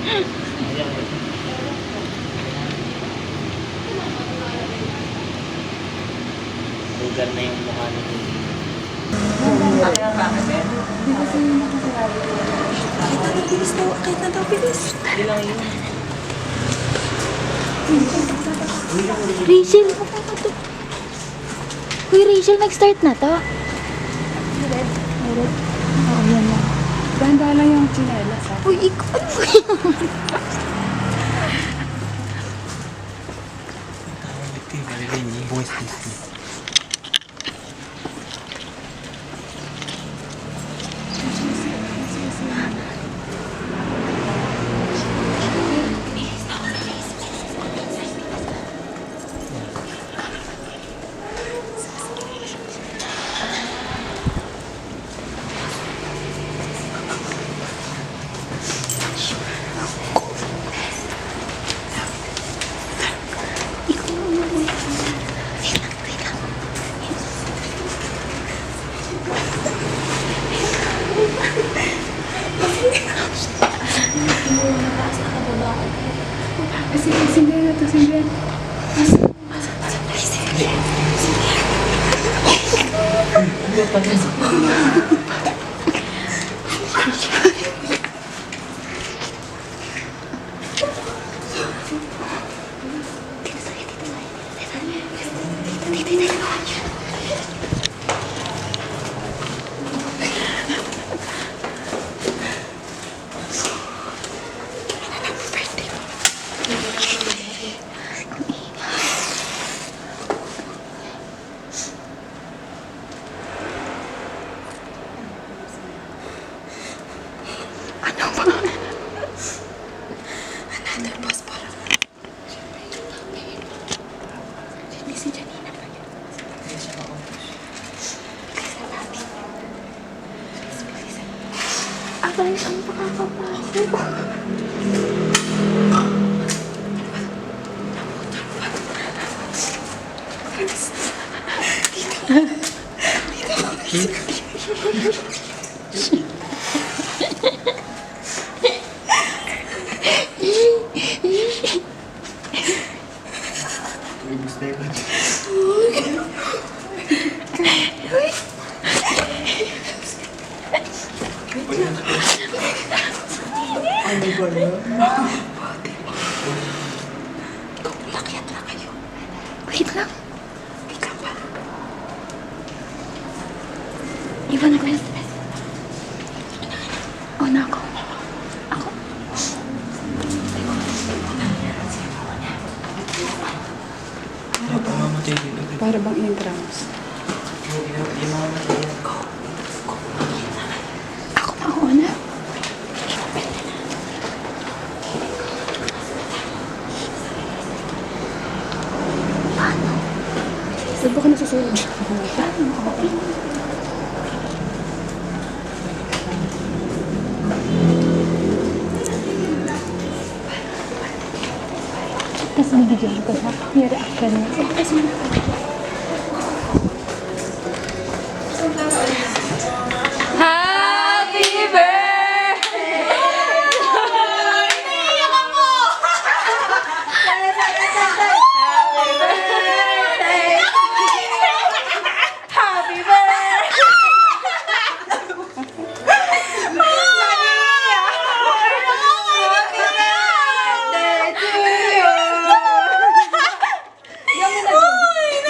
Lugar na yung mukha ni Kuya. Hindi kasi nakasarado. Bilis daw. Kahit na daw, bilis. Hindi lang yun. Rachel, Uy, Rachel, nag-start na to. Red. Oo, yan lang. Ganda lang yung chinelas, ha? Uy, ikaw. Sige na to, sige. Abay, ang pakakapasok. Lakyat na kayo. Wait lang. Wait lang pa. Iwan ko yun. Oh, na ako. Ako. Para bang entrance. Ako mauna. Paano? Ba't ba ka nasusunod? Paano? Tapos nagigyan ko sa reaction niya. Happy birthday! Iiyak ako! Happy birthday! Happy birthday! Happy birthday to you!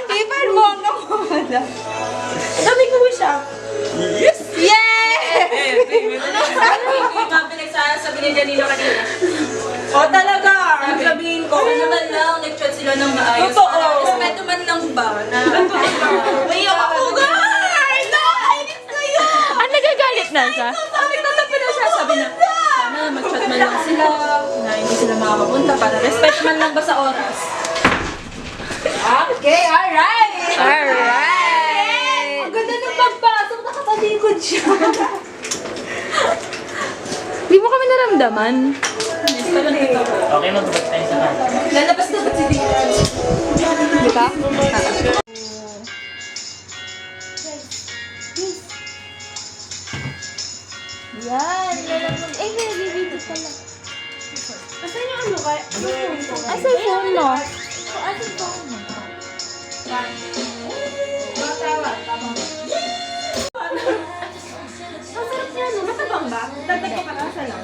Paper mo ang nakuha. Sabi ko siya. Yung mga pinagsasabi ni Janino kanina. O talaga, ang sabihin ko. Ano naman lang, nag-chat sila ng maayos. Totoo. Para respeto man lang ba? Na, Umiyak ako, guys! Nakakainis kayo! Nagagalit na siya? sabi na lang pinagsasabi na, sana mag-chat man lang sila, na hindi sila makakapunta para respect man lang ba sa oras. Okay, alright! Alright! Ang ganda ng pagpasok, nakatalikod siya. Di mo kami naramdaman. Okay, magbabag tayo sa kanya. Lalabas na ba si Dylan? Di ba? Yan, lalabas. Eh, nag-video pala. Asan yung ano kaya? Asa yung phone mo? Asa yung phone mo? Masarap niya, no? Matabang ba? Dagdag ko kalasa lang.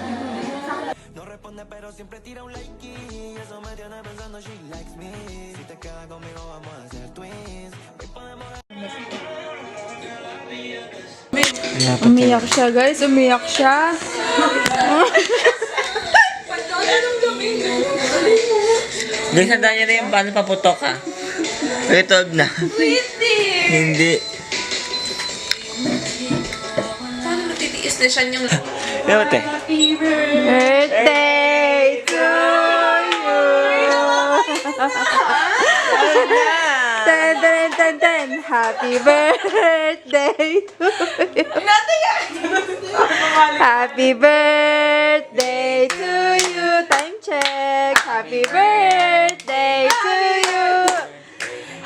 No responde pero siempre tira un like y eso me tiene pensando she likes me. Si te quedas conmigo vamos a hacer twins. Hoy podemos Umiyak siya, guys. Umiyak siya. Guys, handa niya na yung paano paputok ka. Ito na. Hindi. Paano matitiis na siya yung... Ito, Birthday to you! Ten, ten, ten, ten. Happy birthday to you! Happy birthday to you! Time check! Happy birthday to you!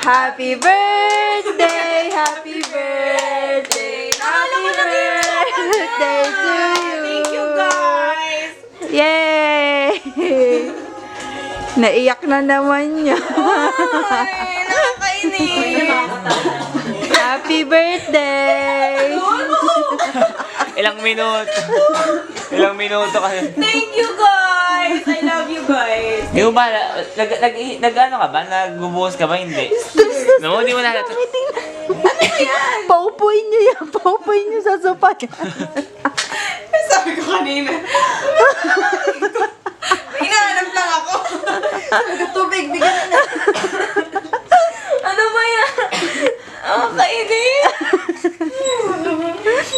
Happy birthday! Happy birthday! Happy birthday to you! Thank you, guys! Yay! Naiyak na naman niya. Ay, nakakainis! Happy birthday! Ilang minuto. Ilang minuto kasi. Thank you, guys! I love you, guys! Di mo ba, nag-ano ka ba? Nagbubuhos ka ba? Hindi. No, di mo nahalata. Paupuin niyo yan. Paupuin niyo sa sopa yan. Sabi ko kanina. Hinahanap lang ako. Sabi ko, tubig, bigyan na. Ano ba yan? Nakakainis.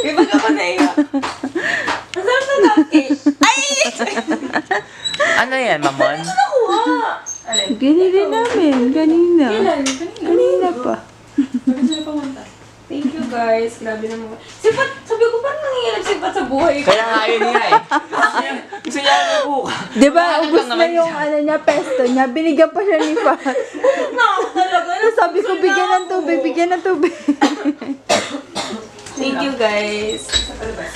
Ibag ako na iya. Ang sarap na cupcake. Ay! Ano yan, mamon? Nakuha! Alin? Ganili namin. Kanina. Kailan? Kanina pa. Bakit sila pumunta? Thank you, guys. Grabe naman. Sipat, sabi ko, parang nangyayari sipat sa buhay ko. Kaya nga yun nga eh. Gusto niya buka. Di ba, Ano ubus lang na naman yung siya? ano niya, pesto niya. Binigyan pa siya ni Pat. Na ako talaga. Sabi ko, bigyan ng tubig, bigyan ng tubig. Thank you, guys.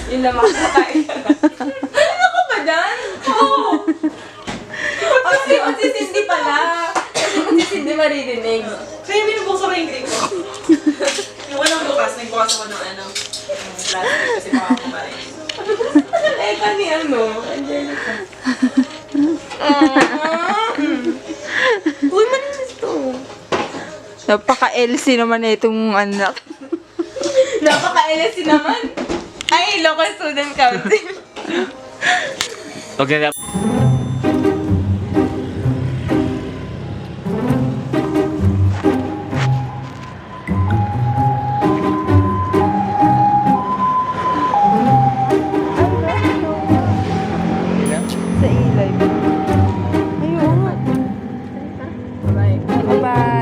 Yun lang ako kakain. Ano ko ba dyan? Oo. Kasi magsisindi pala. Kasi magsisindi maririnig. Kaya binubuksan ko yung cake ko. Yung walang bukas, nagbukas ako ng ano. Yung plastic kasi baka kumain. Ano eka ni ano? Angelica. Uy, maninis to. Napaka-LC naman na itong anak. Napaka-LSC naman. Ay, local student council. Huwag na Sa ilay. Ayun. Bye. Bye.